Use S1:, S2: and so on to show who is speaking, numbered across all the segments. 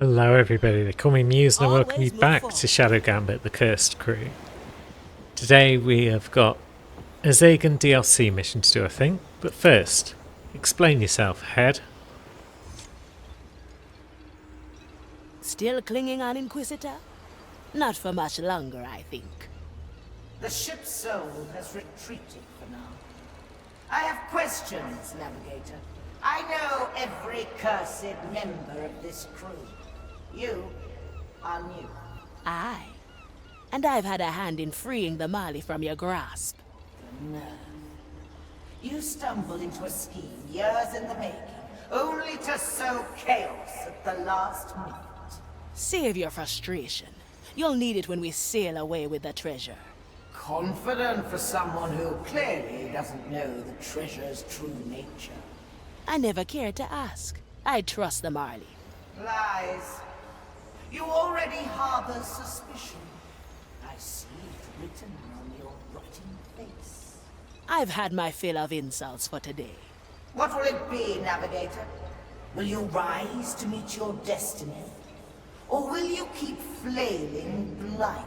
S1: Hello everybody, they call me Muse and I welcome you
S2: Always look
S1: back
S2: forward.
S1: to Shadow Gambit, the Cursed Crew. Today we have got a Zagan DLC mission to do, I think, but first, explain yourself, Head.
S2: Still clinging on, Inquisitor? Not for much longer, I think.
S3: The ship's soul has retreated for now. I have questions, Navigator. I know every cursed member of this crew. You are new.
S2: Aye. And I've had a hand in freeing the Mali from your grasp.
S3: The nerve. You stumbled into a scheme years in the making, only to sow chaos at the last minute.
S2: Save your frustration. You'll need it when we sail away with the treasure.
S3: Confident for someone who clearly doesn't know the treasure's true nature.
S2: I never cared to ask. I trust the Marley.
S3: Lies. You already harbor suspicion. I see it written on your rotting face.
S2: I've had my fill of insults for today.
S3: What will it be, Navigator? Will you rise to meet your destiny? Or will you keep flailing blindly?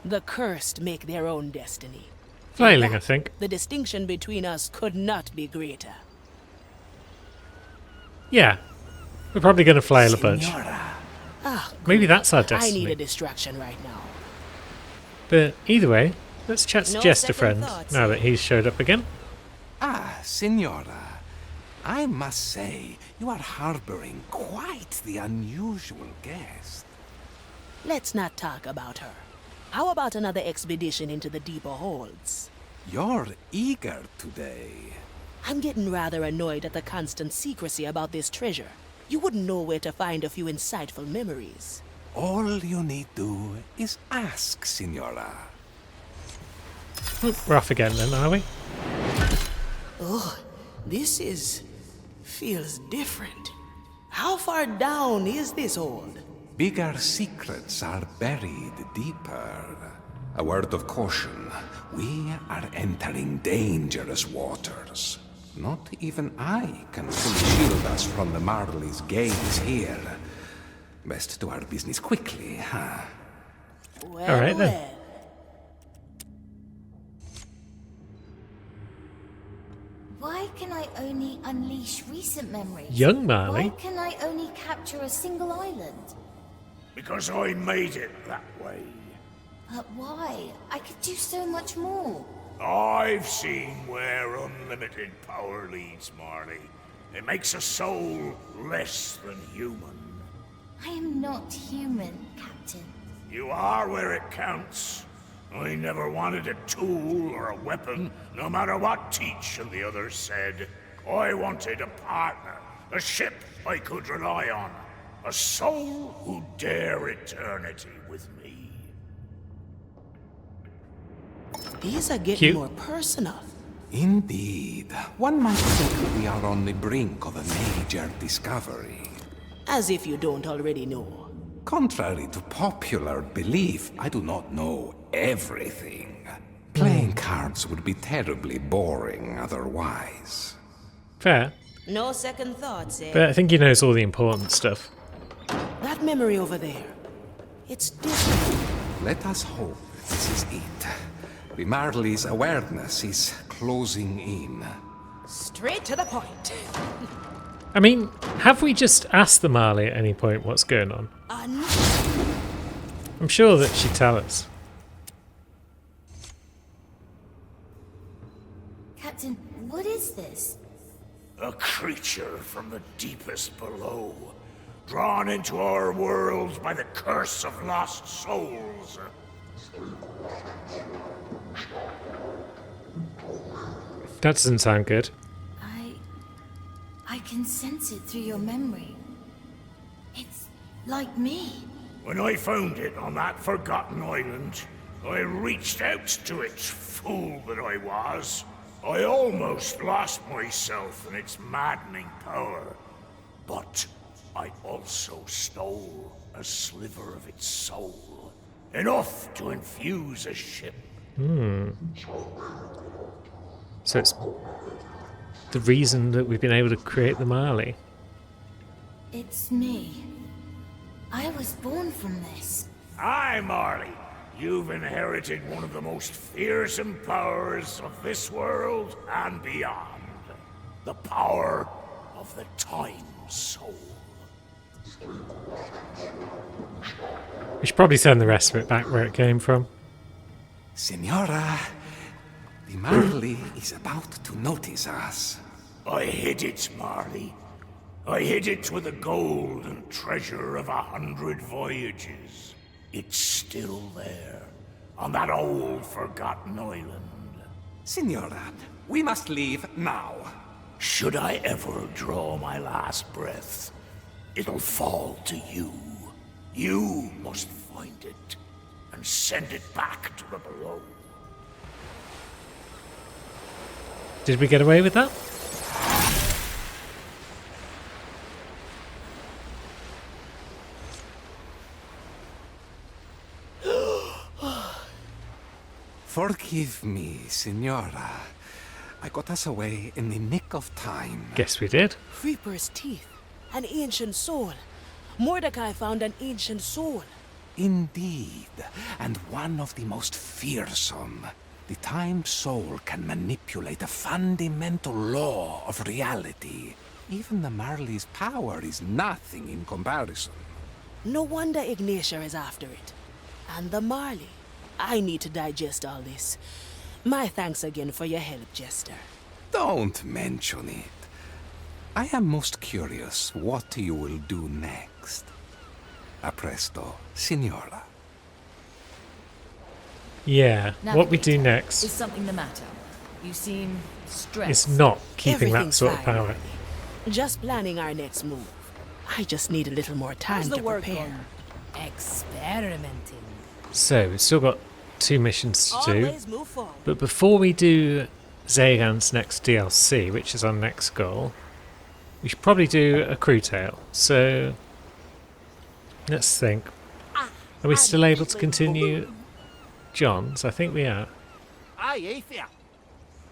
S2: The cursed make their own destiny.
S1: Flailing, I think.
S2: The distinction between us could not be greater.
S1: Yeah, we're probably going to flail a bunch.
S2: Ah,
S1: Maybe that's our
S2: I need a
S1: destiny.
S2: distraction right now.
S1: But either way, let's chat to
S2: No
S1: Jester
S2: second
S1: Friend
S2: thoughts,
S1: now
S2: eh?
S1: that he's showed up again.
S4: Ah, Signora. I must say, you are harboring quite the unusual guest.
S2: Let's not talk about her. How about another expedition into the deeper holds?
S4: You're eager today.
S2: I'm getting rather annoyed at the constant secrecy about this treasure. You wouldn't know where to find a few insightful memories.
S4: All you need do is ask, Signora.
S1: We're off again then, are we?
S2: This feels different. How far down is this hold?
S4: Bigger secrets are buried deeper. A word of caution. We are entering dangerous waters. Not even I can fully shield us from the Marley's gaze here. Best do our business quickly, huh?
S2: Well,
S1: All right, then.
S2: well.
S5: Why can I only unleash recent memories?
S1: Young Marley?
S5: Why can I only capture a single island?
S6: Because I made it that way.
S5: But why? I could do so much more.
S6: I've seen where unlimited power leads, Marley. It makes a soul less than human.
S5: I am not human, Captain.
S6: You are where it counts. I never wanted a tool or a weapon, no matter what Teach and the others said. I wanted a partner, a ship I could rely on, a soul who'd dare eternity with me.
S2: These are getting
S1: Cute.
S2: more personal.
S4: Indeed. One might think we are on the brink of a major discovery.
S2: As if you don't already know.
S4: Contrary to popular belief, I do not know everything. Playing cards would be terribly boring otherwise.
S1: Fair,
S2: No second thoughts, eh?
S1: but I think he knows all the important stuff.
S2: That memory over there. It's different.
S4: Let us hope this is it. The Marley's awareness is closing in.
S2: Straight to the point.
S1: I mean, have we just asked the Marley at any point what's going on? I'm sure that she'd tell us.
S5: Captain, what is this?
S6: A creature from the deepest below, drawn into our world by the curse of lost souls.
S1: That doesn't sound good.
S5: I can sense it through your memory. It's like me.
S6: When I found it on that forgotten island, I reached out to it, fool that I was. I almost lost myself in its maddening power. But I also stole a sliver of its soul. Enough to infuse a ship.
S1: So it's the reason that we've been able to create the Marley.
S5: It's me. I was born from this.
S6: Aye, Marley. You've inherited one of the most fearsome powers of this world and beyond. The power of the Time Soul.
S1: We should probably send the rest of it back where it came from.
S4: Signora, the Marley is about to notice us.
S6: I hid it, Marley. I hid it with the gold and treasure of 100 voyages. It's still there, on that old forgotten island.
S4: Signora, we must leave now.
S6: Should I ever draw my last breath, it'll fall to you. You must find it and send it back to the below.
S1: Did we get away with that?
S4: Forgive me, Signora. I got us away in the nick of time.
S1: Guess we did.
S2: Reaper's teeth. An ancient soul. Mordecai found an ancient soul.
S4: Indeed, and one of the most fearsome. The Time Soul can manipulate a fundamental law of reality. Even the Marley's power is nothing in comparison.
S2: No wonder Ignatia is after it. And the Marley. I need to digest all this. My thanks again for your help, Jester.
S4: Don't mention it. I am most curious what you will do next. A presto, Signora.
S1: Yeah, what we do
S7: Navigator,
S1: next
S7: Is something the matter? You seem stressed.
S1: is not keeping that
S2: Everything's
S1: sort of
S2: fine,
S1: power.
S2: Marley. Just planning our next move. I just need a little more time
S7: How's the
S2: to
S7: work
S2: prepare.
S7: going? Experimenting.
S1: So, we've still got 2 missions to do.
S2: Always move forward.
S1: But before we do Zagan's next DLC, which is our next goal, we should probably do a crew tale. So, let's think. Are we still able to continue John's? I think we are.
S8: Aye, there.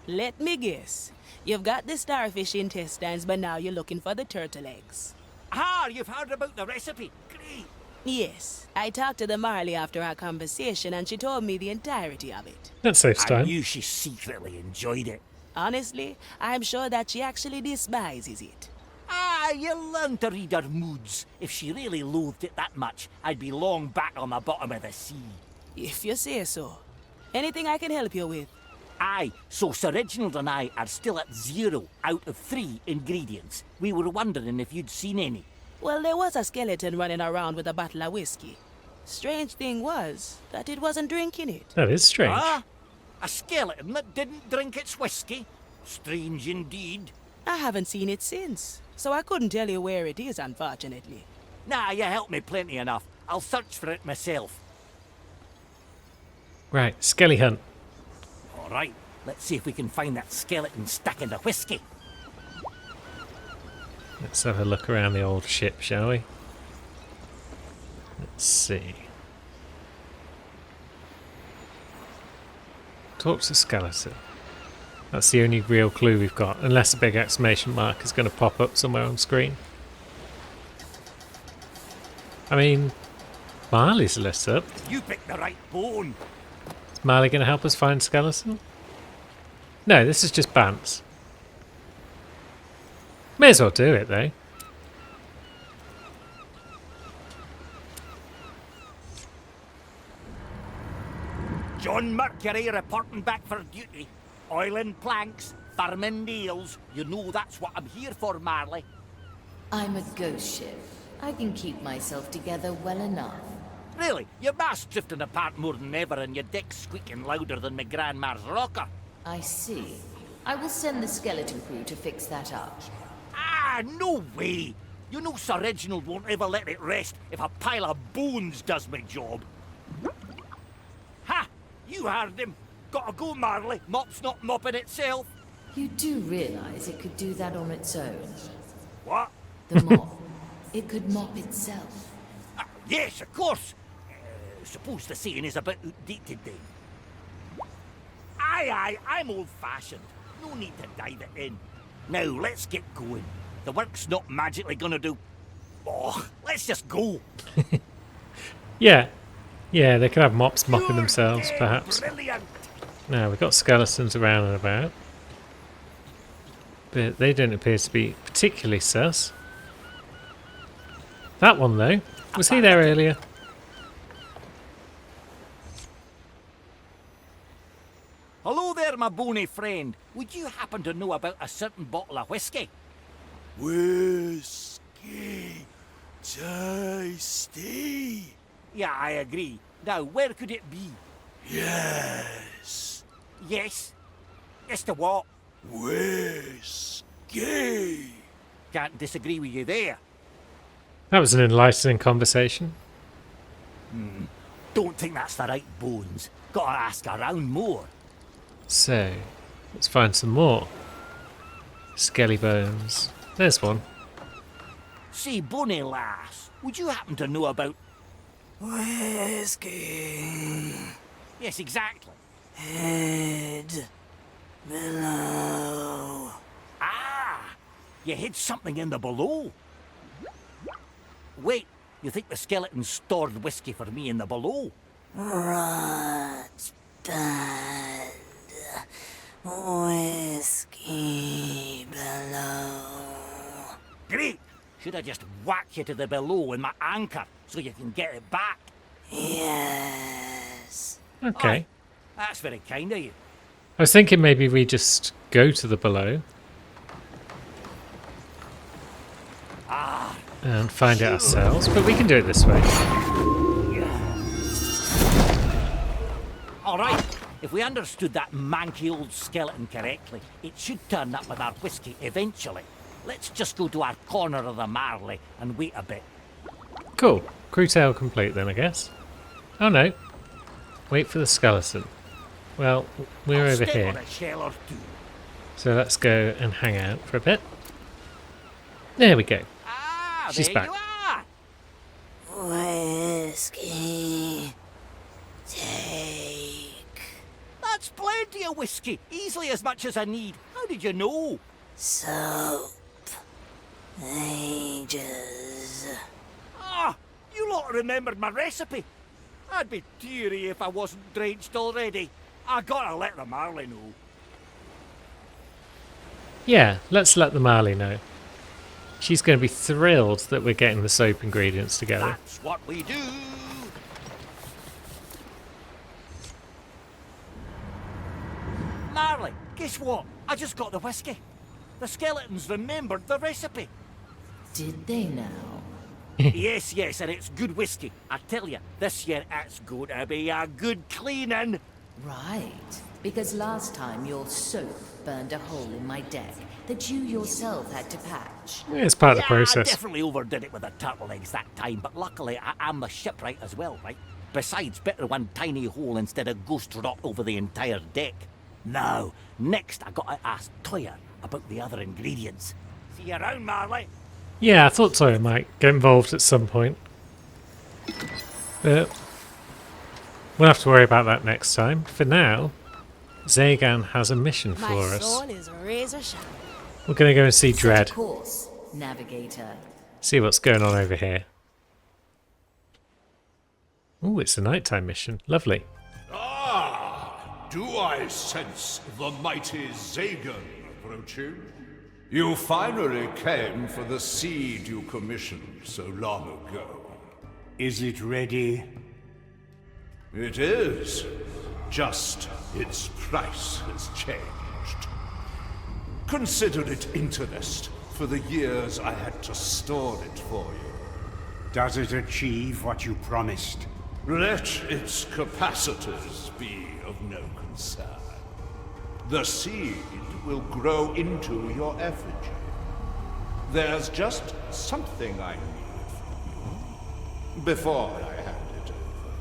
S2: Let me guess. You've got the starfish intestines, but now you're looking for the turtle eggs.
S8: Ah, you've heard about the recipe. Great.
S2: Yes, I talked to the Marley after our conversation and she told me the entirety of it.
S1: That saves
S8: I
S1: time.
S8: knew she secretly enjoyed it.
S2: Honestly, I'm sure that she actually despises it.
S8: Ah, you learn to read her moods. If she really loathed it that much, I'd be long back on the bottom of the sea.
S2: If you say so. Anything I can help you with?
S8: Aye, so Sir Reginald and I are still at 0 out of 3 ingredients. We were wondering if you'd seen any.
S2: Well, there was a skeleton running around with a bottle of whiskey. Strange thing was that it wasn't drinking it.
S1: That is strange.
S8: Ah, a skeleton that didn't drink its whiskey? Strange indeed.
S2: I haven't seen it since, so I couldn't tell you where it is, unfortunately.
S8: Nah, you helped me plenty enough. I'll search for it myself.
S1: Right, Skelly Hunt.
S8: All right, let's see if we can find that skeleton stuck in the whiskey.
S1: Let's have a look around the old ship, shall we? Let's see. Talk to skeleton. That's the only real clue we've got, unless a big exclamation mark is going to pop up somewhere on screen. I mean, Marley's lit up.
S8: You picked the right bone.
S1: Is Marley going to help us find skeleton? No, this is just Bants. May as well do it, though.
S8: John Mercury reporting back for duty. Oiling planks, firming nails. You know that's what I'm here for, Marley.
S7: I'm a ghost ship. I can keep myself together well enough.
S8: Really, your mast's drifting apart more than ever and your deck's squeaking louder than my grandma's rocker.
S7: I see. I will send the skeleton crew to fix that up.
S8: Ah, no way! You know Sir Reginald won't ever let it rest if a pile of bones does my job. Ha! You heard him. Gotta go, Marley. Mop's not mopping itself.
S7: You do realize it could do that on its own?
S8: What?
S7: The mop. It could mop itself.
S8: Yes, of course. Suppose the saying is a bit outdated then. Aye, I'm old-fashioned. No need to dive it in. Now, let's get going. The work's not magically gonna do... Oh, let's just go.
S1: Yeah. Yeah, they could have mops mopping
S8: You're
S1: themselves,
S8: dead
S1: perhaps.
S8: Brilliant.
S1: Now, we've got skeletons around and about. But they don't appear to be particularly sus. That one, though. Was he there earlier?
S8: Hello there, my bony friend. Would you happen to know about a certain bottle of whiskey?
S6: Whiskey. Tasty.
S8: Yeah, I agree. Now, where could it be?
S6: Yes.
S8: Yes? Yes to what?
S6: Whiskey.
S8: Can't disagree with you there.
S1: That was an enlightening conversation.
S8: Don't think that's the right bones. Gotta ask around more.
S1: So, let's find some more. Skelly bones. There's one.
S8: Say, bony lass, would you happen to know about...
S2: Whiskey.
S8: Yes, exactly.
S2: Head below.
S8: Ah! You hid something in the below. Wait, you think the skeleton stored whiskey for me in the below?
S2: Rotbud. Whiskey below.
S8: Great! Should I just whack you to the below with my anchor so you can get it back?
S2: Yes.
S1: Okay.
S8: Aye, that's very kind of you.
S1: I was thinking maybe we just go to the below. And find it ourselves, but we can do it this way.
S8: All right, if we understood that manky old skeleton correctly, it should turn up with our whiskey eventually. Let's just go to our corner of the Marley and wait a bit.
S1: Cool. Crew tale complete then, I guess. Oh no. Wait for the skeleton. Well, we're
S8: I'll
S1: over
S8: step
S1: here.
S8: on a shell or two.
S1: So let's go and hang out for a bit. There we go.
S8: Ah,
S1: She's
S8: there
S1: back.
S8: you are.
S2: Whiskey. Take.
S8: That's plenty of whiskey, easily as much as I need. How did you know?
S2: Soap. Ages.
S8: Ah, you lot remembered my recipe. I'd be teary if I wasn't drenched already. I gotta let the Marley know.
S1: Yeah, let's let the Marley know. She's going to be thrilled that we're getting the soap ingredients together.
S8: That's what we do. Marley, guess what? I just got the whiskey. The skeletons remembered the recipe.
S7: Did they now?
S8: Yes, yes, and it's good whiskey. I tell you, this year it's going to be a good cleaning.
S7: Right. Because last time your soap burned a hole in my deck that you yourself had to patch.
S1: Yeah, it's part of the
S8: I
S1: process.
S8: definitely overdid it with the turtle eggs that time, but luckily I am the shipwright as well, right? Besides, better one tiny hole instead of ghost rot over the entire deck. Now, next I gotta ask Toya about the other ingredients. See you around, Marley.
S1: Yeah, I thought Toya might get involved at some point. But we'll have to worry about that next time. For now, Zagan has a mission for
S2: My
S1: us.
S2: soul is razor sharp.
S1: We're going to go and see
S7: Set
S1: Dread.
S7: a course, navigator.
S1: See what's going on over here. Oh, it's a nighttime mission. Lovely.
S6: Ah, do I sense the mighty Zagan approaching? You finally came for the seed you commissioned so long ago.
S9: Is it ready?
S6: It is. Just its price has changed. Consider it interest for the years I had to store it for you.
S9: Does it achieve what you promised?
S6: Let its capacities be of no concern. The seed will grow into your effigy. There's just something I need from you before I hand it over.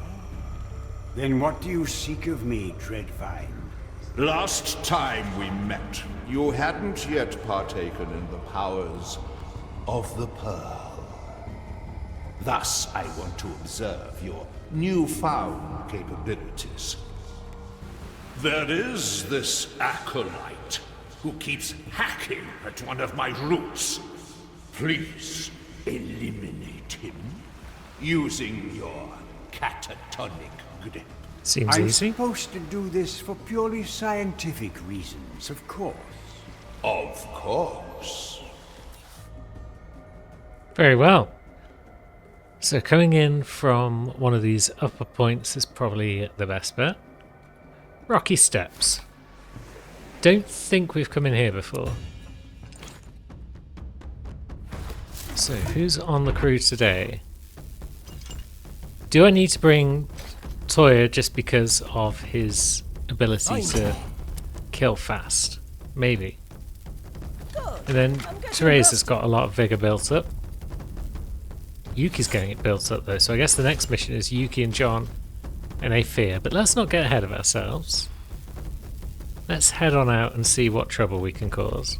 S9: Then what do you seek of me, Dreadvine?
S6: Last time we met, you hadn't yet partaken in the powers of the Pearl. Thus, I want to observe your newfound capabilities. There is this acolyte who keeps hacking at one of my roots. Please, eliminate him using your catatonic grip.
S1: Seems
S9: I'm
S1: easy.
S9: supposed to do this for purely scientific reasons, of course.
S6: Of course.
S1: Very well. So coming in from one of these upper points is probably the best bet. Rocky steps. Don't think we've come in here before. So who's on the crew today? Do I need to bring Toya just because of his ability to kill fast? Maybe. And then Teresa's got a lot of vigor built up. Yuki's getting it built up though, so I guess the next mission is Yuki and John and Aethea. But let's not get ahead of ourselves. Let's head on out and see what trouble we can cause.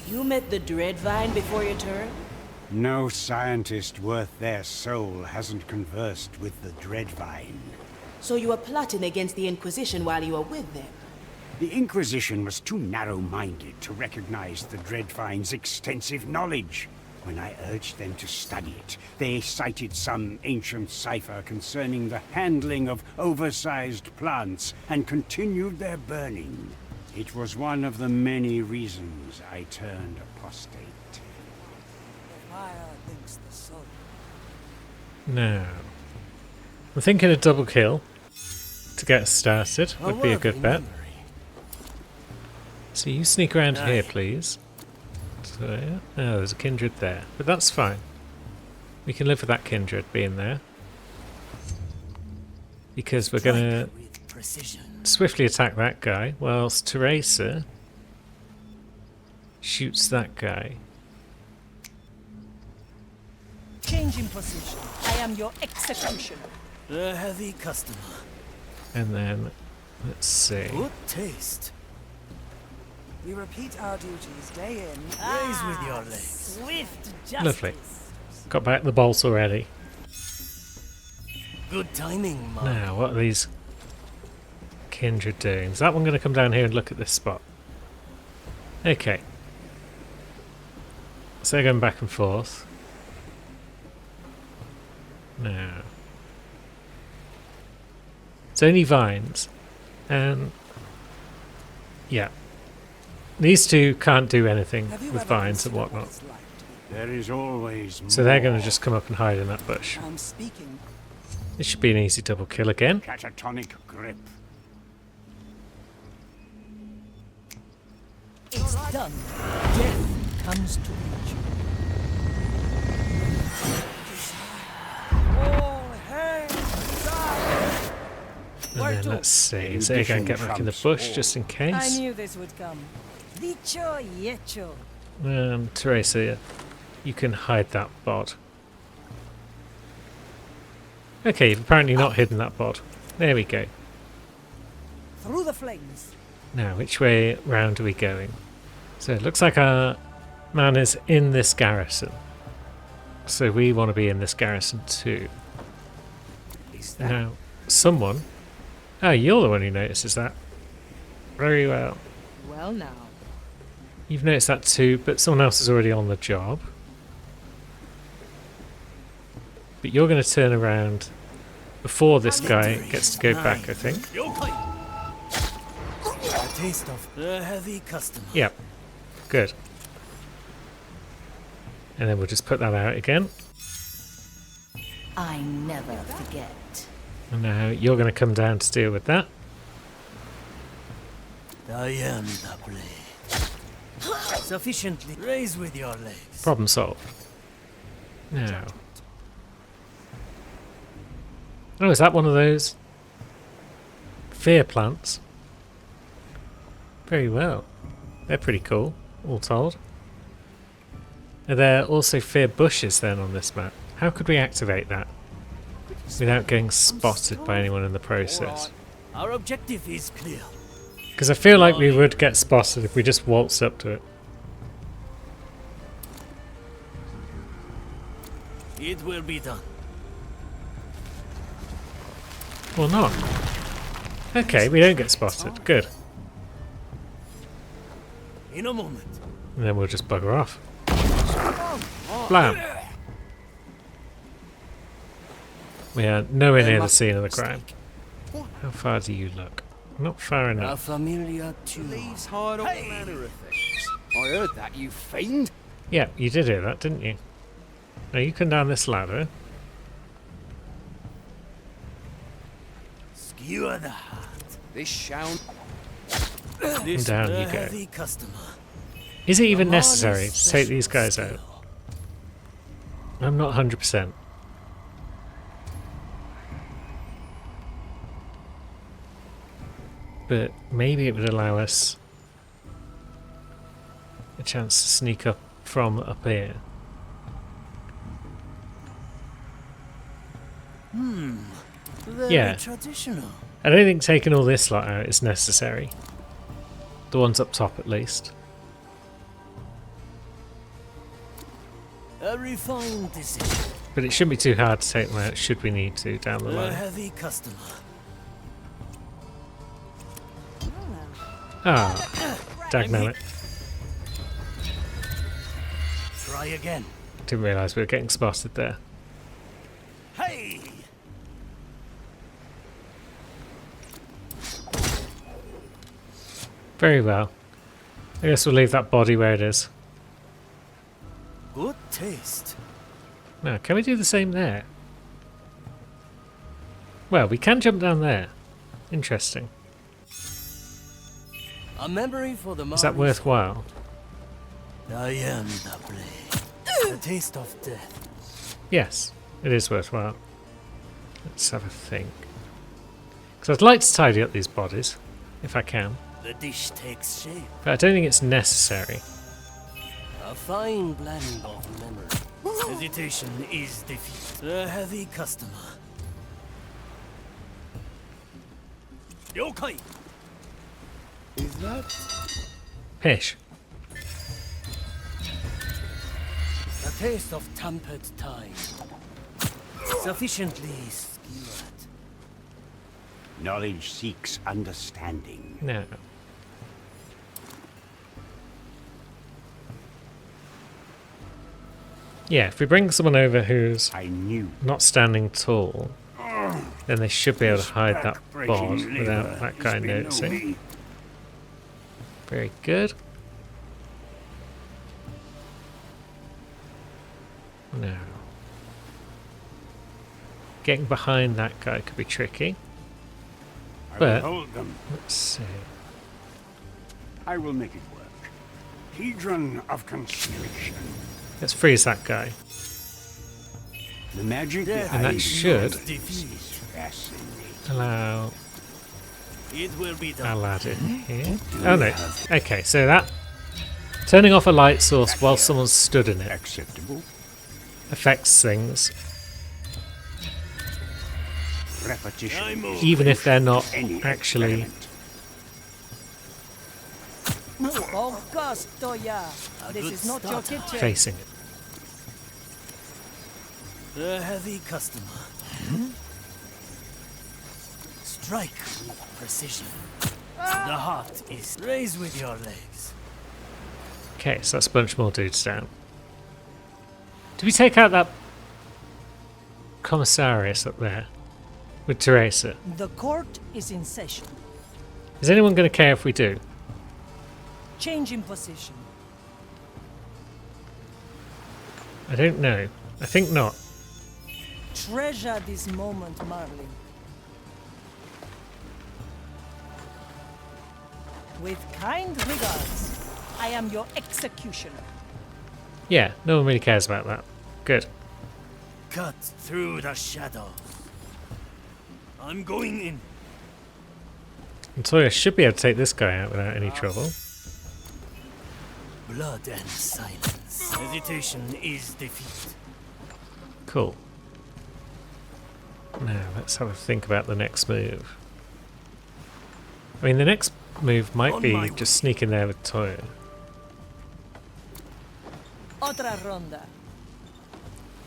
S2: You met the Dreadvine before your turn?
S9: No scientist worth their soul hasn't conversed with the Dreadvine.
S2: So you were plotting against the Inquisition while you were with them?
S9: The Inquisition was too narrow-minded to recognize the Dreadvine's extensive knowledge. When I urged them to study it, they cited some ancient cipher concerning the handling of oversized plants and continued their burning. It was one of the many reasons I turned apostate.
S1: Now, I'm thinking a double kill to get us started would be a good bet. So you sneak around here, please. So, yeah. Oh, there's a kindred there, but that's fine. We can live with that kindred being there. Because we're gonna swiftly attack that guy, whilst Teresa shoots that guy.
S10: Changing position. I am your executioner. A heavy customer.
S1: And then, let's see.
S10: Good taste. We repeat our duties day in, raise with your legs. Swift justice.
S1: Lovely. Got back the bolt already.
S10: Good timing, Mark.
S1: Now, what are these kindred doing? Is that one going to come down here and look at this spot? Okay. So they're going back and forth. Now. It's only vines. And yeah. These two can't do anything with vines and whatnot.
S9: There is always
S1: So they're going to just come up and hide in that bush.
S10: I'm speaking.
S1: This should be an easy double kill again.
S9: catatonic grip.
S10: It's done. Death comes to reach. All hands die.
S1: And then let's see. So they're going to get back in the bush just in
S10: I
S1: case.
S10: knew this would come. Dicho y hecho.
S1: Teresa, you can hide that bot. Okay, you've apparently not hidden that bot. There we go.
S10: Through the flames.
S1: Now, which way round are we going? So it looks like our man is in this garrison. So we want to be in this garrison too. Now, someone... Oh, you're the one who notices that. Very well.
S10: Well now.
S1: You've noticed that too, but someone else is already on the job. But you're going to turn around before this guy gets to go back, I think.
S10: A taste of a heavy customer.
S1: Yep. Good. And then we'll just put that out again.
S7: I never forget.
S1: And now you're going to come down to deal with that.
S10: I am the blade. Sufficiently raise with your legs.
S1: Problem solved. Now. Oh, is that one of those fear plants? Very well. They're pretty cool, all told. Are there also fear bushes then on this map? How could we activate that without getting spotted by anyone in the process?
S10: Our objective is clear.
S1: Because I feel like we would get spotted if we just waltzed up to it.
S10: It will be done.
S1: Or not. Okay, we don't get spotted. Good.
S10: In a moment.
S1: And then we'll just bugger off. Blam! We are nowhere near the scene of the crime. How far do you look? Not far
S10: A
S1: enough.
S10: familiar tune. Leaves hide all manner of things. I heard that, you fiend.
S1: Yeah, you did hear that, didn't you? Now you come down this ladder.
S10: Skewer the heart. This sound.
S1: And down you go.
S10: Heavy customer.
S1: Is it even necessary to take these guys out? I'm not 100%. But maybe it would allow us a chance to sneak up from up here.
S10: Very
S1: Yeah.
S10: traditional.
S1: I don't think taking all this lot out is necessary. The ones up top at least.
S10: A refined decision.
S1: But it shouldn't be too hard to take them out should we need to down the
S10: A
S1: line.
S10: heavy customer.
S1: Ah, dagnabbit.
S10: Try again.
S1: Didn't realise we were getting spotted there.
S10: Hey!
S1: Very well. I guess we'll leave that body where it is.
S10: Good taste.
S1: Now, can we do the same there? Well, we can jump down there. Interesting.
S10: A memory for the
S1: Is that worthwhile?
S10: I am the blade. The taste of death.
S1: Yes, it is worthwhile. Let's have a think. Because I'd like to tidy up these bodies, if I can.
S10: The dish takes shape.
S1: But I don't think it's necessary.
S10: A fine blend of memory. Hesitation is defeat. A heavy customer. Yokai! Is that
S1: Pish.
S10: the taste of tempered time? Sufficiently skewered.
S9: Knowledge seeks understanding.
S1: No. Yeah, if we bring someone over who's
S9: I knew.
S1: not standing tall, then they should be able to hide that bod
S9: Back-breaking
S1: without
S9: liver
S1: that
S9: has
S1: guy
S9: been no
S1: noticing.
S9: me.
S1: Very good. Now, getting behind that guy could be tricky.
S9: I
S1: But-
S9: will hold them.
S1: Let's see.
S9: I will make it work. Hedron of Constriction.
S1: Let's freeze that guy.
S9: The magic
S10: Death
S1: And that
S9: behind
S1: should
S9: it
S10: defeat.
S9: is fascinating.
S1: allow
S10: It will be done.
S1: Aladdin here. Oh no. Okay, so that turning off a light source while someone's stood in it
S9: Acceptable.
S1: affects things,
S9: Repetition. is
S1: even if they're not
S9: any
S1: actually
S9: experiment.
S2: Augustoya,
S10: A
S2: this
S10: good
S2: is not your
S10: starter.
S2: kitchen.
S1: facing it.
S10: A heavy customer. Strike with precision. The heart is raised with your legs.
S1: Okay, so that's a bunch more dudes down. Did we take out that commissarius up there with Teresa?
S2: The court is in session.
S1: Is anyone going to care if we do?
S2: Change in position.
S1: I don't know. I think not.
S2: Treasure this moment, Marley. With kind regards, I am your executioner.
S1: Yeah, no one really cares about that. Good.
S10: Cut through the shadows. I'm going in.
S1: And Toya should be able to take this guy out without any trouble.
S10: Blood and silence. Hesitation is defeat.
S1: Cool. Now, let's have a think about the next move. I mean, the next move might
S10: On
S1: be
S10: my
S1: just sneak in there with Toya.
S2: Otra ronda.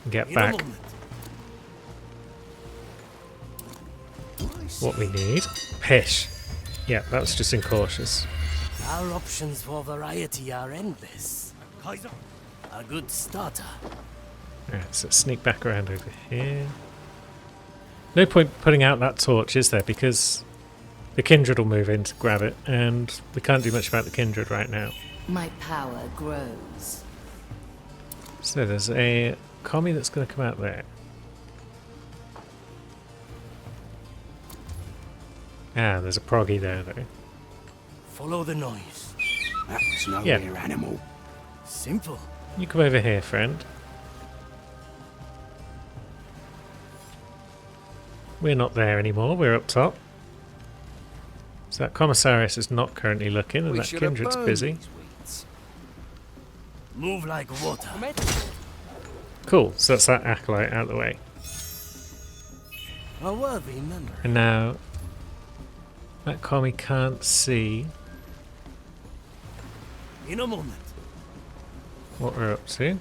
S1: And get
S10: In a
S1: back.
S10: moment.
S1: what we need. Pish. Yeah, that's just incautious.
S10: Our options for variety are endless.
S6: Kaiser.
S10: A good starter.
S1: Alright, so let's sneak back around over here. No point putting out that torch, is there? Because the Kindred will move in to grab it, and we can't do much about the Kindred right now.
S7: My power grows.
S1: So there's a commie that's going to come out there. Ah, there's a proggy there, though.
S10: Follow the noise.
S9: That was no
S1: Yeah.
S9: mere animal.
S10: Simple.
S1: You come over here, friend. We're not there anymore, we're up top. So that Commissarius is not currently looking, and that Kindred's busy.
S10: Move like water.
S1: Cool, so that's that Acolyte out of the way.
S10: A worthy memory.
S1: And now, that commie can't see
S10: In a moment.
S1: what we're up to.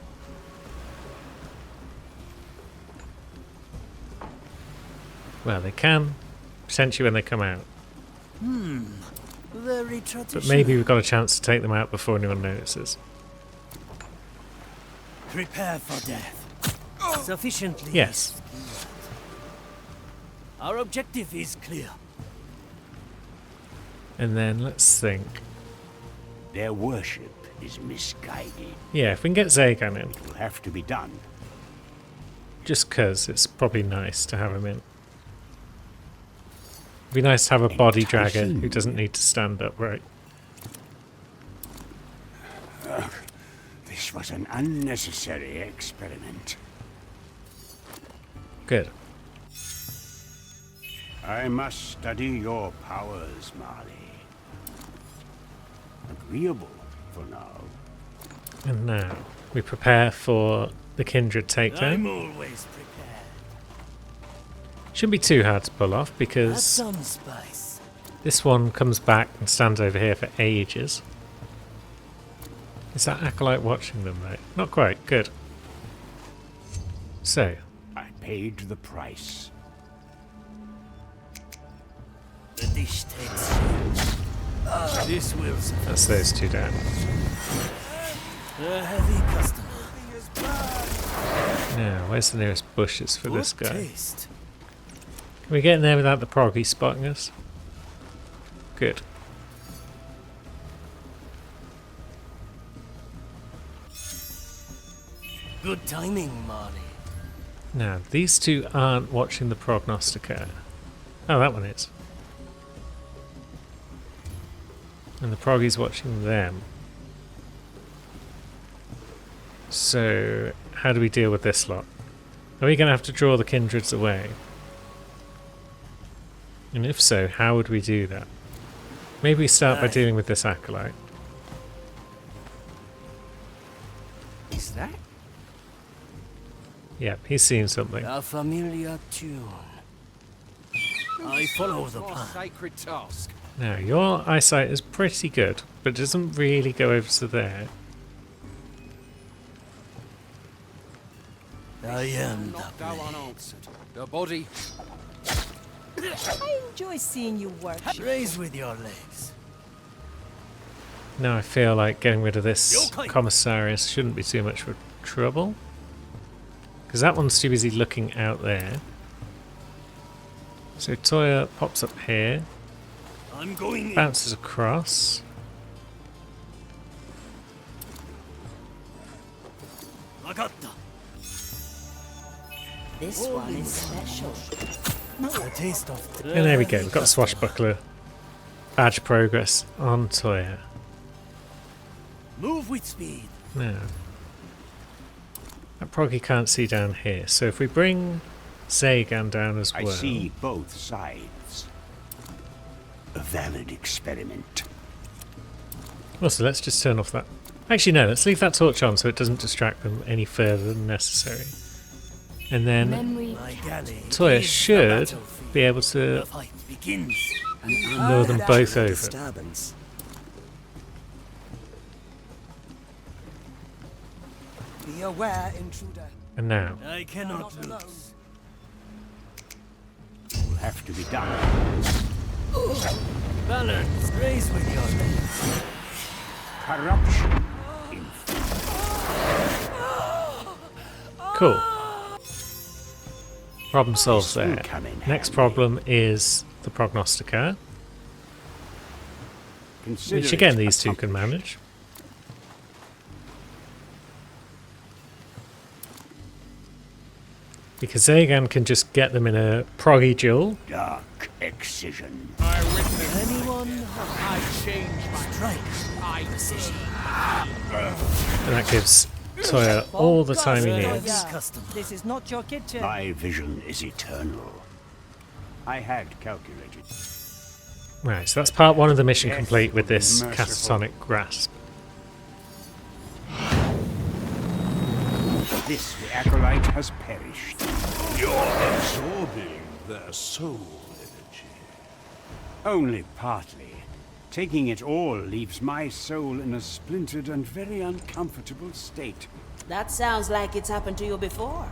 S1: Well, they can, potentially when they come out.
S10: Very traditional.
S1: But maybe we've got a chance to take them out before anyone notices.
S10: Prepare for death. Sufficiently.
S1: Yes.
S10: Our objective is clear.
S1: And then let's think.
S9: Their worship is misguided.
S1: Yeah, if we can get Zagan in,
S9: It will have to be done.
S1: just 'cause it's probably nice to have him in. It'd be nice to have a body dragger who doesn't need to stand upright.
S9: This was an unnecessary experiment.
S1: Good.
S9: I must study your powers, Marley. Agreeable for now.
S1: And now we prepare for the Kindred
S10: I'm
S1: takedown.
S10: always prepared.
S1: Shouldn't be too hard to pull off
S10: Add
S1: because
S10: some spice.
S1: this one comes back and stands over here for ages. Is that Acolyte watching them though? Not quite. Good. So,
S9: I paid the price.
S10: The dish takes. This will suffice.
S1: that's those two down.
S10: A heavy customer.
S1: Now, where's the nearest bushes for this
S10: Good
S1: guy?
S10: taste.
S1: Can we get in there without the proggy spotting us? Good.
S10: Good timing, Marley.
S1: Now, these two aren't watching the prognosticator. Oh, that one is. And the proggy's watching them. So, how do we deal with this lot? Are we going to have to draw the kindreds away? And if so, how would we do that? Maybe we start by
S10: Aye.
S1: dealing with this acolyte.
S9: Is that?
S1: Yep, he's seen something.
S10: A familiar tune. I follow the plan.
S11: Sacred task.
S1: Now, your eyesight is pretty good, but doesn't really go over to there.
S10: I am the
S11: Not go unanswered. The body.
S12: I enjoy seeing you work.
S10: Raise with your legs.
S1: Now I feel like getting rid of this
S10: Yokai.
S1: Commissarius shouldn't be too much for trouble. Because that one's too busy looking out there. So Toya pops up here,
S10: I'm going in.
S1: bounces across.
S10: Magatta.
S7: This one is special.
S10: A taste of.
S1: And there we go, we've got Swashbuckler. Badge progress on Toya.
S10: Move with speed.
S1: Now, that proggy can't see down here, so if we bring Zagan down as
S9: I
S1: well.
S9: see both sides. A valid experiment.
S1: Also, let's just turn off that. Actually, no, let's leave that torch on so it doesn't distract them any further than necessary. And then
S7: Memory
S10: My galley.
S1: Toya
S10: is the
S1: should
S10: battlefield.
S1: be able
S10: The
S1: to
S10: fight begins.
S1: lure them both over.
S10: Disturbance.
S12: Be aware, intruder.
S1: And now,
S10: I cannot
S12: Not alone.
S10: lose. You
S9: have to be done.
S10: Balance, raise with your legs.
S9: Corruption.
S1: Cool. Problem solved
S9: This will
S1: there.
S9: come in
S1: Next
S9: handy.
S1: problem is the Prognostica,
S9: Consider
S1: which again
S9: it
S1: these two can
S9: accomplished.
S1: manage. Because Zagan can just get them in a proggy duel.
S9: Dark excision.
S10: Anyone?
S11: I change my
S10: Strike.
S11: I precision.
S1: And that gives Toya all the time he needs.
S10: Yeah. This is not your kitchen.
S9: My vision is eternal. I had calculated.
S1: Right, so that's part one of the mission
S9: Death
S1: complete with
S9: will be
S1: this
S9: merciful.
S1: catatonic grasp.
S9: This the acolyte has perished.
S6: You're absorbing their soul energy.
S9: Only partly. Taking it all leaves my soul in a splintered and very uncomfortable state.
S2: That sounds like it's happened to you before.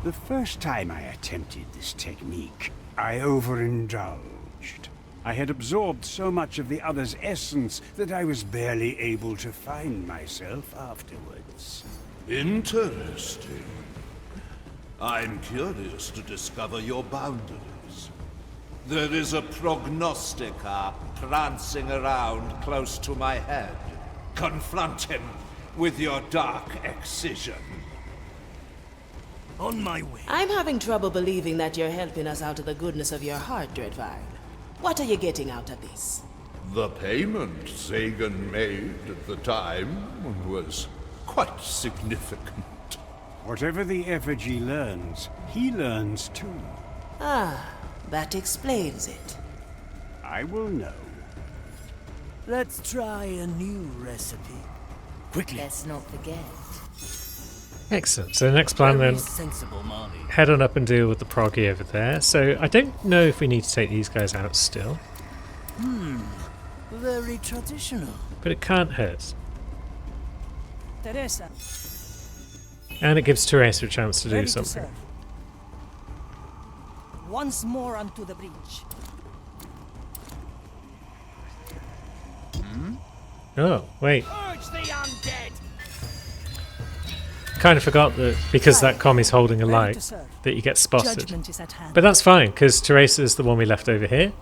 S9: The first time I attempted this technique, I overindulged. I had absorbed so much of the other's essence that I was barely able to find myself afterwards.
S6: Interesting. I'm curious to discover your boundaries. There is a prognostica prancing around close to my head. Confront him with your dark excision.
S10: On my way.
S2: I'm having trouble believing that you're helping us out of the goodness of your heart, Dreadvine. What are you getting out of this?
S6: The payment Zagan made at the time was quite significant.
S9: Whatever the effigy learns, he learns too.
S2: Ah, that explains it.
S9: I will know.
S10: Let's try a new recipe. Quickly.
S7: Let's not forget.
S1: Excellent. So the next plan
S10: Very
S1: then,
S10: sensible, Marley.
S1: head on up and deal with the proggy over there. So I don't know if we need to take these guys out still,
S10: Very traditional.
S1: but it can't hurt.
S12: Teresa,
S1: And it gives Teresa a chance to do
S12: ready to
S1: something.
S12: serve. Once more onto the breach.
S1: Oh, wait.
S8: Urge the undead!
S1: Kind of forgot that because that commie's holding a
S12: Ready to
S1: light,
S12: serve.
S1: that you get spotted.
S12: Judgment is at hand.
S1: But that's fine, because Teresa's the one we left over here,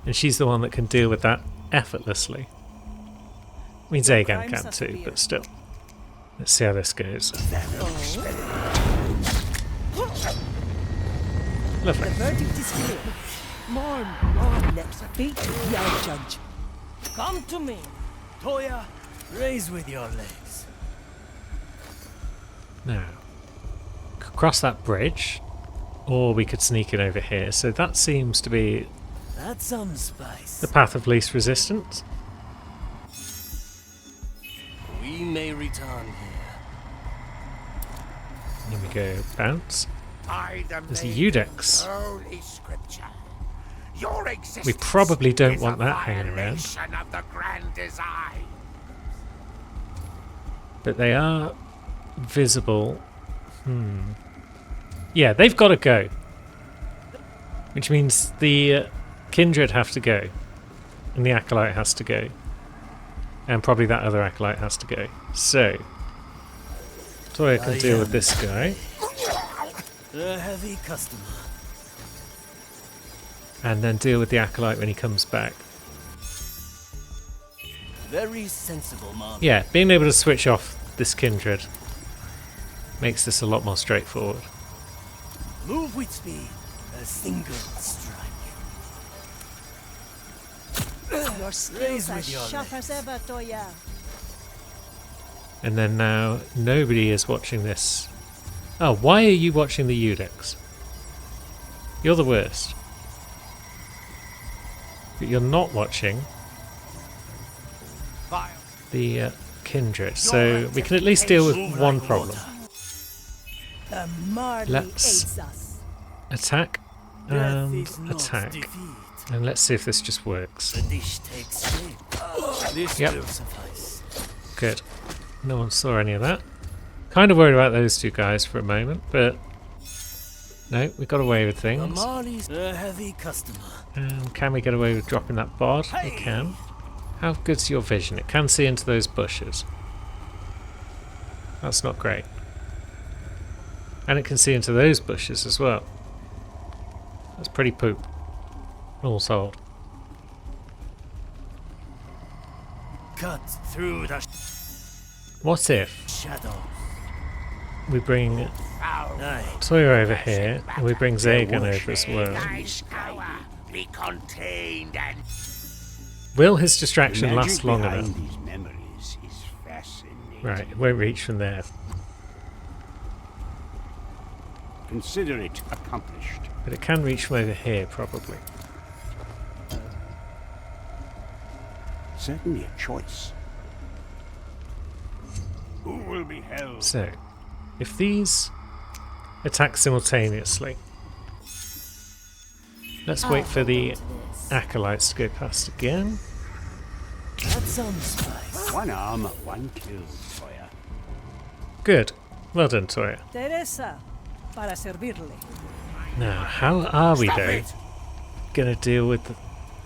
S1: and she's the one that can deal with that effortlessly. I mean, Zagan
S12: crimes
S1: can
S12: are
S1: too,
S12: severe.
S1: but still. Let's see how this goes. Lovely.
S12: The verdict is clear. More, let's beat the our judge. Come to me.
S10: Toya, raise with your legs.
S1: Now, could cross that bridge, or we could sneak in over here. So that seems to be
S10: That's some spice.
S1: the path of least resistance.
S10: We may return here.
S1: Here we go, bounce.
S6: By the
S1: There's a
S6: maid
S1: Eudex.
S6: Holy Scripture. Your existence
S1: We probably don't
S6: is
S1: want
S6: a
S1: that hanging around.
S6: violation of the grand design.
S1: But they are visible. Yeah, they've got to go. Which means the Kindred have to go. And the Acolyte has to go. And probably that other Acolyte has to go. So, Toya can deal with this guy.
S10: A heavy customer.
S1: And then deal with the Acolyte when he comes back.
S10: Very sensible, Marley.
S1: Yeah, being able to switch off this Kindred makes this a lot more straightforward.
S10: Move with speed. A single strike.
S12: Your skills
S10: Raise
S12: are
S10: with your
S12: sharp as
S10: legs.
S12: ever, Toya.
S1: And then now nobody is watching this. Oh, why are you watching the Eudex? You're the worst. But you're not watching the Kindred, so we can at least deal with one problem.
S12: The Marley
S1: Let's
S12: aids us.
S1: attack
S10: Death
S1: and
S10: is not
S1: attack.
S10: defeat.
S1: And let's see if this just works.
S10: The dish takes shape. This
S1: Yep.
S10: will suffice.
S1: Good. No one saw any of that. Kind of worried about those two guys for a moment, but No, we got away with things.
S10: Marley's a heavy customer.
S1: Can we get away with dropping that bod? We can. How good's your vision? It can see into those bushes. That's not great. And it can see into those bushes as well. That's pretty poop. All sold.
S10: Cut through the
S1: What if
S10: shadows.
S1: we bring
S10: Aye.
S1: Toya over here and we bring Zagan over as well?
S6: Be contained and
S1: Will his distraction
S9: The magic
S1: last long
S9: behind
S1: enough?
S9: these memories is fascinating.
S1: Right, it won't reach from there.
S9: Consider it accomplished.
S1: But it can reach from over here, probably.
S9: Certainly a choice. Who will be held?
S1: So, if these attack simultaneously, let's wait for the acolytes to go past again.
S10: That sounds spice.
S9: One arm, one kill, Toya.
S1: Good. Well done, Toya.
S12: Teresa, para servirle.
S1: Now, how are we, though, going to deal with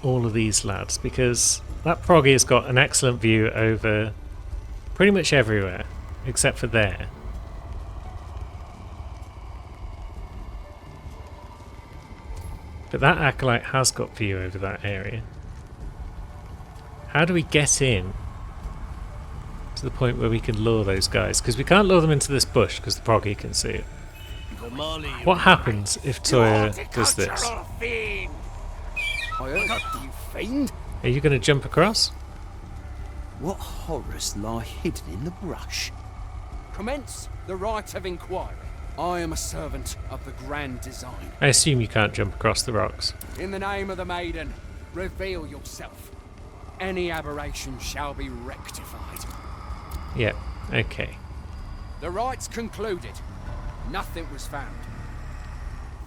S1: all of these lads? Because that proggy has got an excellent view over pretty much everywhere, except for there. But that acolyte has got view over that area. How do we get in to the point where we can lure those guys? Because we can't lure them into this bush because the proggy can see it.
S10: The Marley.
S1: What happens if Toya does this?
S6: fiend.
S11: You fiend?
S1: Are you going to jump across?
S11: What horrors lie hidden in the brush? Commence the right of inquiry. I am a servant of the Grand Design.
S1: I assume you can't jump across the rocks.
S11: In the name of the maiden, reveal yourself. Any aberration shall be rectified.
S1: Yeah, okay.
S11: The rites concluded. Nothing was found.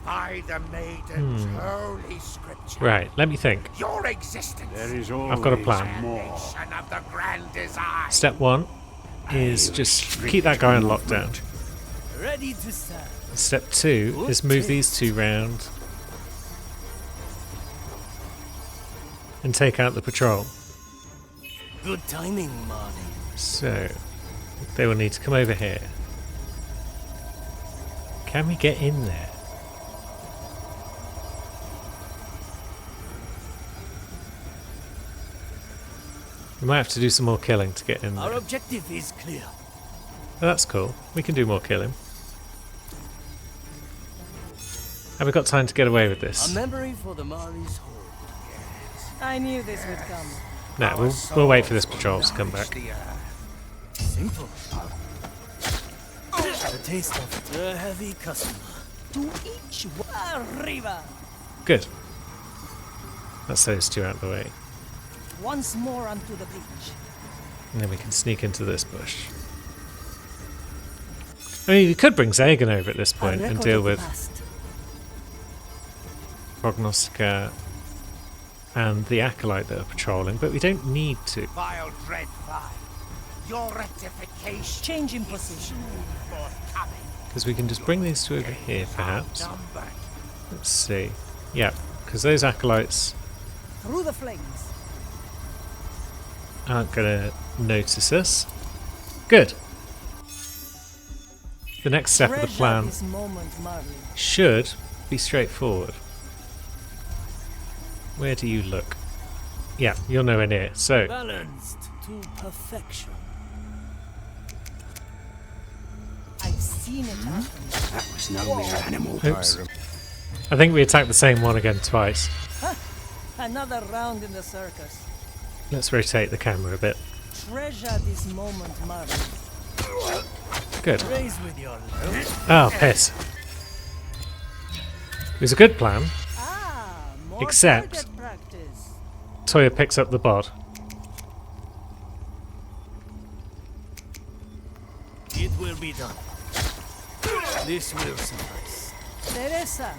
S6: By the maiden's holy scripture.
S1: Right, let me think.
S6: Your existence.
S9: There is always
S1: I've got a plan.
S9: more.
S6: Nation of the Grand Design.
S1: Step one is just keep that guy on lockdown.
S10: Ready to serve.
S1: Step two is move these two round and take out the patrol.
S10: Good timing, Marley.
S1: So, they will need to come over here. Can we get in there? We might have to do some more killing to get in
S10: Our
S1: there.
S10: objective is clear.
S1: Oh, that's cool. We can do more killing. Have we got time to get away with
S10: A
S1: this?
S10: memory for the Marley's hold.
S12: I knew this would come.
S1: No, we'll wait for this patrol to come back.
S10: Simple. The taste of a heavy customer.
S12: To each one. Arriba.
S1: Good. That's those two out of the way.
S12: Once more onto the beach.
S1: And then we can sneak into this bush. I mean, we could bring Zagan over at this point and deal with Prognostica and the Acolyte that are patrolling, but we don't need to.
S6: Vile Dreadfire. Your rectification.
S12: Change in position.
S6: Forthcoming.
S1: Because we can just bring these two over here, perhaps.
S6: Numbered.
S1: Let's see. Yeah, because those Acolytes
S12: Through the flames.
S1: aren't going to notice us. Good. The next step of the
S12: Treasure
S1: plan
S12: this moment, Marley.
S1: should be straightforward. Where do you look? Yeah, you're nowhere near. So,
S10: Balanced to perfection.
S12: I've seen it happen.
S9: That was no mere animal.
S1: oops. I think we attacked the same one again twice.
S12: Another round in the circus.
S1: Let's rotate the camera a bit.
S12: Treasure this moment, Marley.
S1: Good.
S10: Raise with your love.
S1: Oh, piss. It was a good plan.
S12: Ah, more
S1: Except-
S12: target practice.
S1: Toya picks up the bod.
S10: It will be done. This will suffice.
S12: Teresa,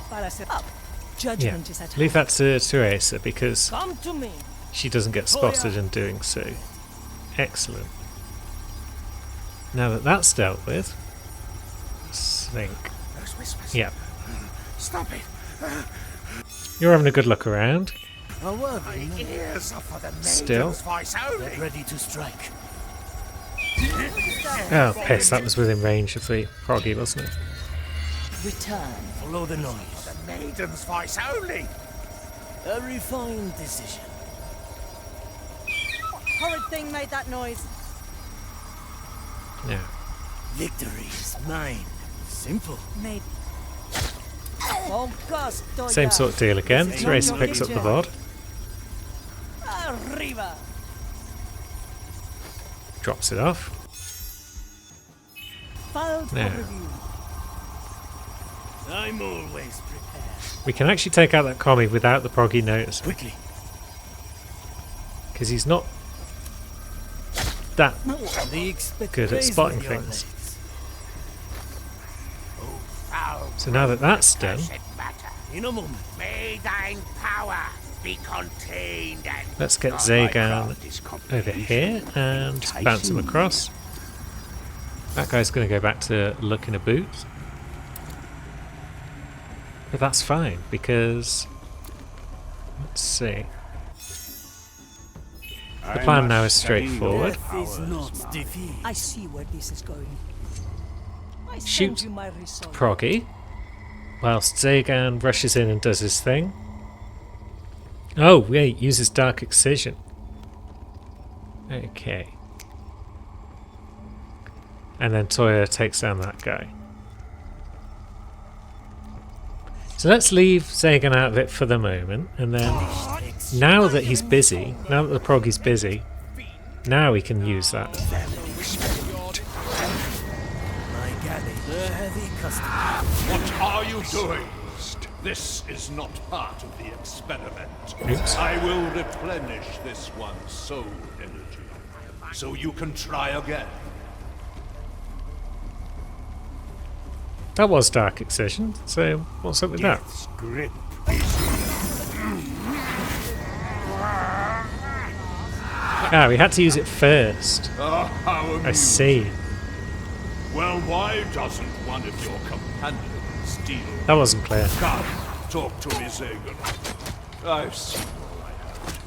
S12: para ser up.
S1: Yeah,
S12: Judgment is at hand.
S1: leave that to Teresa because
S12: Come to me.
S1: she doesn't get spotted in doing so. Excellent. Now that that's dealt with, let's think.
S6: Those whispers.
S1: Yeah,
S6: Stop it!
S1: You're having a good look around.
S10: A word,
S6: My ears are for the
S1: Still.
S6: maiden's voice only.
S10: Get ready to strike.
S1: Oh, piss, that was within range of the proggy, wasn't it?
S7: Return.
S10: Follow the noise.
S6: The maiden's voice only.
S10: A refined decision.
S12: Horrid thing made that noise.
S1: Yeah.
S10: Victory is mine. Simple.
S12: Maybe. Oh, gosh,
S1: Same sort of deal again. Tracer picks up the VOD.
S12: Arriba.
S1: Drops it off.
S12: Filed for
S1: Now.
S12: review.
S10: I'm always prepared.
S1: We can actually take out that commie without the proggy noticing.
S10: Quickly.
S1: Because he's not that
S10: The expect
S1: good at
S10: praise
S1: spotting
S10: with your
S1: things.
S10: legs.
S1: So now that that's done,
S10: In a moment.
S6: May thine power be contained and
S1: let's get
S9: My
S1: Zagan
S9: craft is
S1: over here and bounce him across. That guy's going to go back to looking a boot. But that's fine because, let's see. The plan now is straightforward.
S10: Death is not defeat.
S12: I see where this is going. I
S1: Shoot
S12: send you my result.
S1: Proggy, whilst Zagan rushes in and does his thing. Oh wait, uses Dark Excision. Okay. And then Toya takes down that guy. So let's leave Zagan out of it for the moment, and then now that he's busy, now that the proggy's busy, now we can use that.
S10: My galley. The heavy customer.
S13: What are you doing? This is not part of the experiment.
S1: Oops.
S13: I will replenish this one's soul energy, so you can try again.
S1: That was Dark Excision, so what's up with that?
S9: Death's grip.
S1: Ah, we had to use it first.
S13: Ah, how
S1: I
S13: amusing.
S1: see.
S13: Well, why doesn't one of your companions steal?
S1: That wasn't clear.
S13: Come, talk to me, Zagan. I've seen all I have.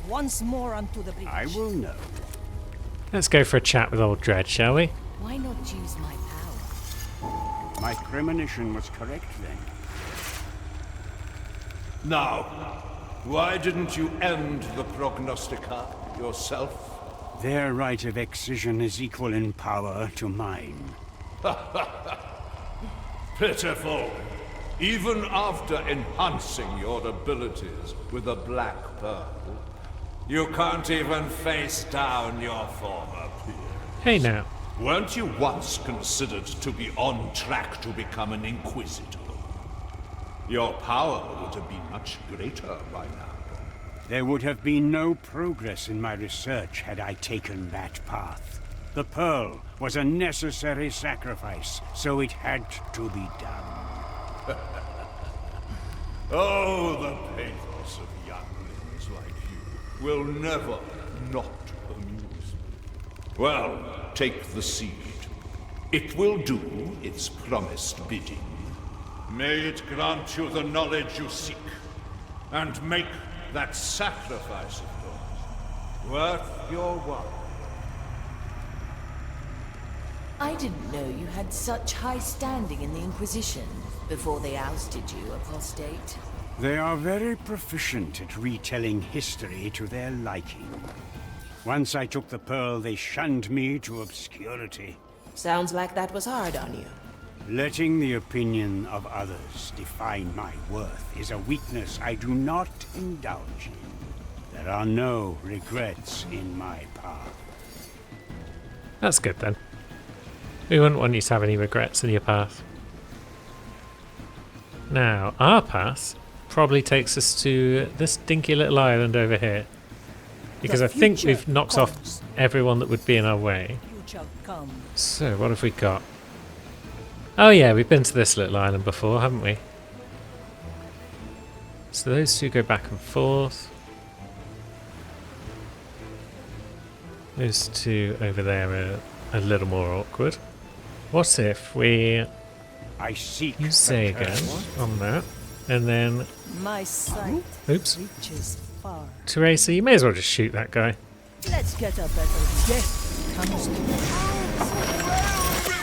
S12: Once more onto the breach.
S9: I will know.
S1: Let's go for a chat with old Dread, shall we?
S7: Why not use my power?
S9: My premonition was correct then.
S13: Now, why didn't you end the prognostica yourself?
S9: Their right of excision is equal in power to mine.
S13: Pitiful. Even after enhancing your abilities with a black pearl, you can't even face down your former peer.
S1: Hey now.
S13: Weren't you once considered to be on track to become an Inquisitor? Your power would have been much greater by now.
S9: There would have been no progress in my research had I taken that path. The Pearl was a necessary sacrifice, so it had to be done.
S13: Oh, the pathos of younglings like you will never not amuse me. Well, take the seed. It will do its promised bidding. May it grant you the knowledge you seek, and make that sacrifice of yours worth your while.
S7: I didn't know you had such high standing in the Inquisition before they ousted you, apostate.
S9: They are very proficient at retelling history to their liking. Once I took the Pearl, they shunned me to obscurity.
S2: Sounds like that was hard on you.
S9: Letting the opinion of others define my worth is a weakness I do not indulge in. There are no regrets in my path.
S1: That's good then. We wouldn't want you to have any regrets in your path. Now, our path probably takes us to this dinky little island over here. Because
S12: The
S1: I think
S12: future
S1: we've knocked off
S12: comes.
S1: everyone that would be in our way.
S12: Future come.
S1: So, what have we got? Oh yeah, we've been to this little island before, haven't we? So those two go back and forth. Those two over there are a little more awkward. What if we
S9: I seek
S1: use Zagan on that. And then,
S12: My sight
S1: oops,
S12: reaches far.
S1: Teresa, you may as well just shoot that guy.
S12: Let's get a better death comes to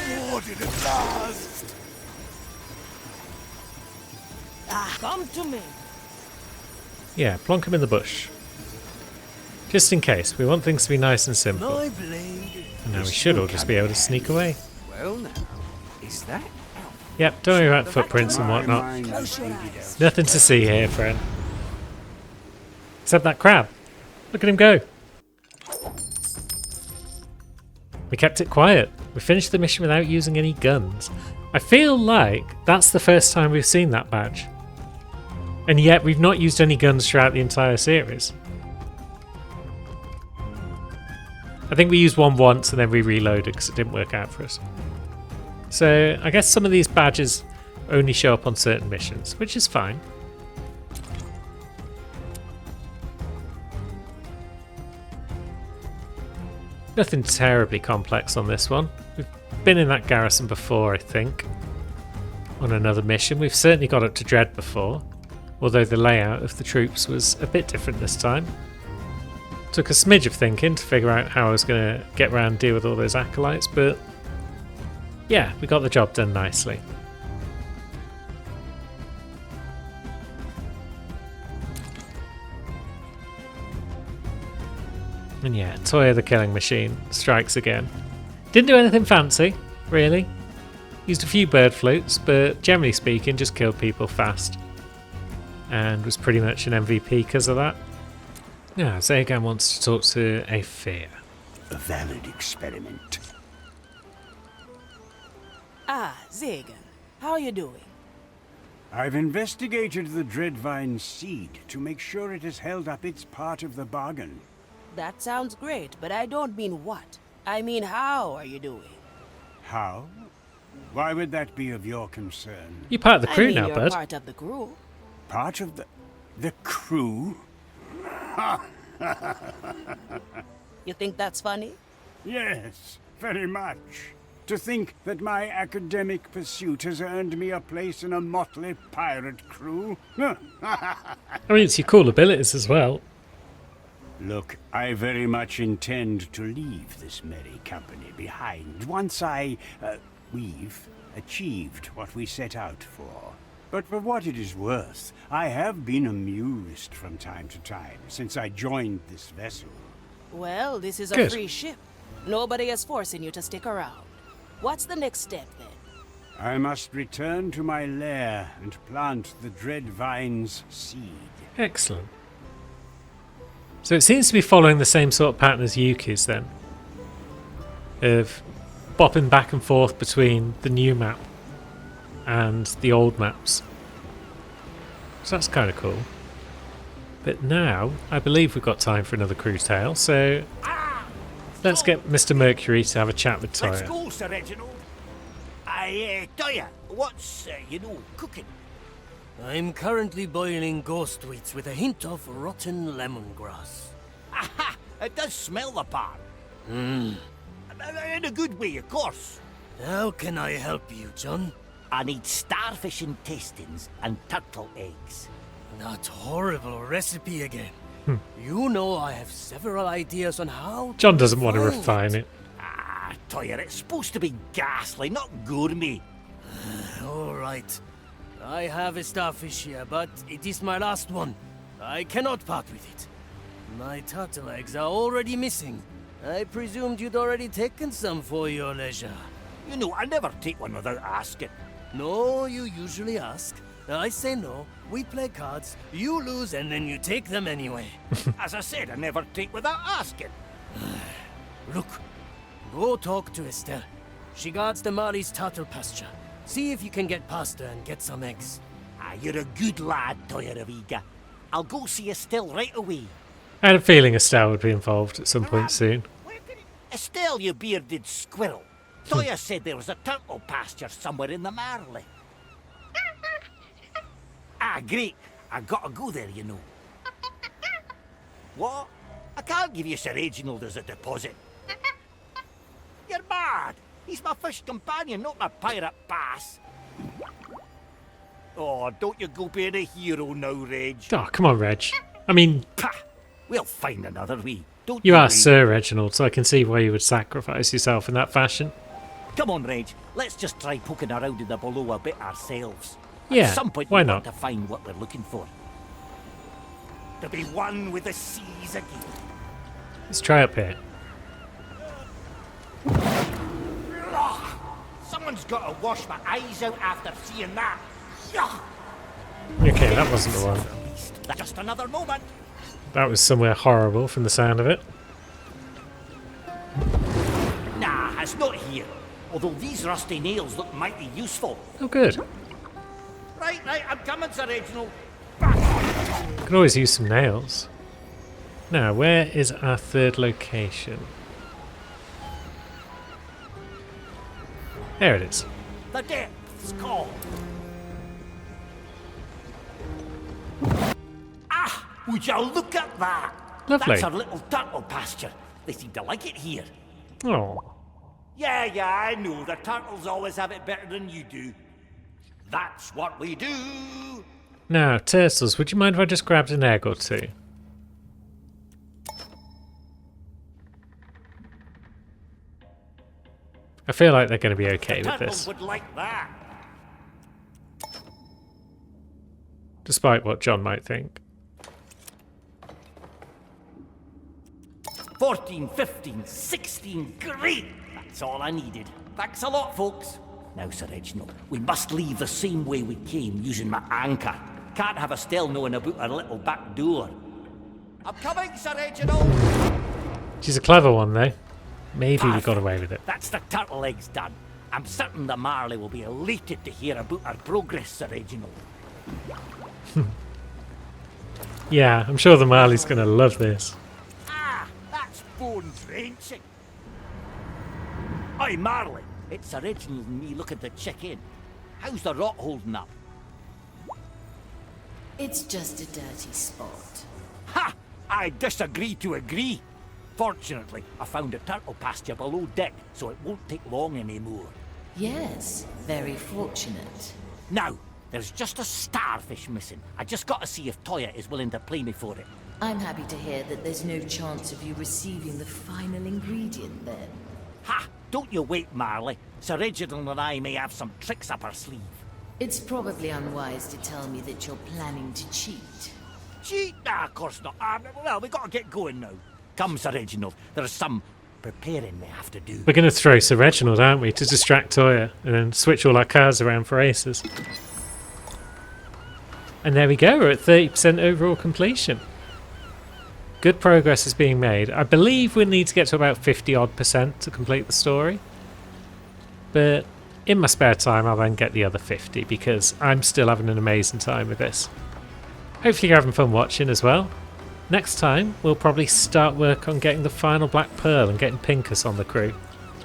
S6: Rewarded at last!
S12: come to me.
S1: Yeah, plonk him in the bush. Just in case, we want things to be nice and simple.
S10: My blade.
S1: And now we should all just be able to sneak away.
S10: Well now, is that?
S1: Yep, don't worry about footprints and whatnot. Nothing to see here, friend. Except that crab. Look at him go. We kept it quiet. We finished the mission without using any guns. I feel like that's the first time we've seen that badge. And yet we've not used any guns throughout the entire series. I think we used one once and then we reloaded because it didn't work out for us. So I guess some of these badges only show up on certain missions, which is fine. Nothing terribly complex on this one. We've been in that garrison before, I think. On another mission. We've certainly got up to Dread before, although the layout of the troops was a bit different this time. Took a smidge of thinking to figure out how I was going to get around and deal with all those acolytes, but yeah, we got the job done nicely. And yeah, Toya the Killing Machine strikes again. Didn't do anything fancy, really. Used a few bird flutes, but generally speaking, just killed people fast. And was pretty much an MVP because of that. Now, Zagan wants to talk to Aethir.
S9: A valid experiment.
S2: Zagan, how you doing?
S9: I've investigated the Dreadvine seed to make sure it has held up its part of the bargain.
S2: That sounds great, but I don't mean what. I mean, how are you doing?
S9: How? Why would that be of your concern?
S1: You're part of the crew
S2: I mean,
S1: now,
S2: you're
S1: bud.
S2: part of the crew.
S9: Part of the crew?
S2: You think that's funny?
S9: Yes, very much. To think that my academic pursuit has earned me a place in a motley pirate crew?
S1: I mean, it's your cool abilities as well.
S9: Look, I very much intend to leave this merry company behind once we've achieved what we set out for. But for what it is worth, I have been amused from time to time since I joined this vessel.
S2: Well, this is a
S1: Good.
S2: free ship. Nobody is forcing you to stick around. What's the next step, then?
S9: I must return to my lair and plant the Dreadvine's seed.
S1: Excellent. So it seems to be following the same sort of pattern as Yuki's then. Of bopping back and forth between the new map and the old maps. So that's kind of cool. But now, I believe we've got time for another crew tale, so let's get Mr. Mercury to have a chat with
S8: Let's
S1: Toya.
S8: go, Sir Reginald. Toya, what's, cooking?
S10: I'm currently boiling ghost wheats with a hint of rotten lemongrass.
S8: Aha! It does smell the part. In a good way, of course.
S10: How can I help you, John?
S8: I need starfish intestines and turtle eggs.
S10: That horrible recipe again. You know I have several ideas on how
S1: John doesn't want to
S10: find
S1: refine it.
S8: Toya, it's supposed to be ghastly, not gourmet.
S10: All right. I have a starfish here, but it is my last one. I cannot part with it. My turtle eggs are already missing. I presumed you'd already taken some for your leisure.
S8: You know, I never take one without asking.
S10: No, you usually ask. I say no, we play cards, you lose, and then you take them anyway.
S8: As I said, I never take without asking.
S10: Look, go talk to Estelle. She guards the Marley's turtle pasture. See if you can get past her and get some eggs.
S8: You're a good lad, Toya Raviga. I'll go see Estelle right away.
S1: I had a feeling Estelle would be involved at some point soon.
S8: Estelle, you bearded squirrel. Toya said there was a turtle pasture somewhere in the Marley. Great. I gotta go there, you know. What? I can't give you Sir Reginald as a deposit. You're mad. He's my fish companion, not my pirate pass. Oh, don't you go being a hero now, Reg.
S1: Oh, come on, Reg. I mean,
S8: Pah! We'll find another way. Don't
S1: you are
S8: worry.
S1: Sir Reginald, so I can see why you would sacrifice yourself in that fashion.
S8: Come on, Reg. Let's just try poking around in the below a bit ourselves.
S1: Yeah,
S8: At some point,
S1: why
S8: we
S1: not?
S8: want to find what we're looking for. To be one with the seas again.
S1: Let's try up here.
S8: Ugh! Someone's got to wash my eyes out after seeing that. Yuck!
S1: Okay, that wasn't the one.
S8: Just another moment.
S1: That was somewhere horrible from the sound of it.
S8: Nah, it's not here. Although these rusty nails look mighty useful.
S1: Oh, good.
S8: Right, I'm coming, Sir Reginald.
S1: Could always use some nails. Now, where is our third location? There it is.
S8: The depths call. Ah, would you look at that?
S1: Lovely.
S8: That's our little turtle pasture. They seem to like it here.
S1: Oh,
S8: Yeah, I know. The turtles always have it better than you do. That's what we do.
S1: now, Turtles, would you mind if I just grabbed an egg or two? I feel like they're going to be okay with
S8: Turtles
S1: this,
S8: would like that.
S1: despite what John might think.
S8: 14, 15, 16, great! That's all I needed. Thanks a lot, folks. Now, Sir Reginald, we must leave the same way we came, using my anchor. Can't have Estelle knowing about our little back door. I'm coming, Sir Reginald!
S1: She's a clever one, though. Maybe we got
S8: Perfect.
S1: away with it.
S8: That's the turtle eggs done. I'm certain the Marley will be elated to hear about our progress, Sir Reginald.
S1: Yeah, I'm sure the Marley's going to love this.
S8: Ah, that's bone-drenching. Oi, Marley, it's Sir Reginald and me looking to check in. How's the rot holding up?
S7: It's just a dirty spot.
S8: Ha! I disagree to agree. Fortunately, I found a turtle pasture below deck, so it won't take long anymore.
S7: Yes, very fortunate.
S8: Now, there's just a starfish missing. I just got to see if Toya is willing to play me for it.
S7: I'm happy to hear that there's no chance of you receiving the final ingredient then.
S8: Ha! Don't you wait, Marley. Sir Reginald and I may have some tricks up our sleeve.
S7: It's probably unwise to tell me that you're planning to cheat.
S8: Cheat? Nah, of course not. Well, we got to get going now. Come, Sir Reginald. There's some preparing we have to do.
S1: We're going to throw Sir Reginald, aren't we, to distract Toya, and then switch all our cards around for aces. And there we go, we're at 30% overall completion. Good progress is being made. I believe we need to get to about 50-odd% to complete the story. But in my spare time, I'll then get the other 50, because I'm still having an amazing time with this. Hopefully you're having fun watching as well. Next time, we'll probably start work on getting the final Black Pearl and getting Pincus on the crew.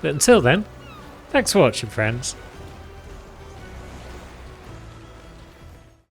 S1: But until then, thanks for watching, friends.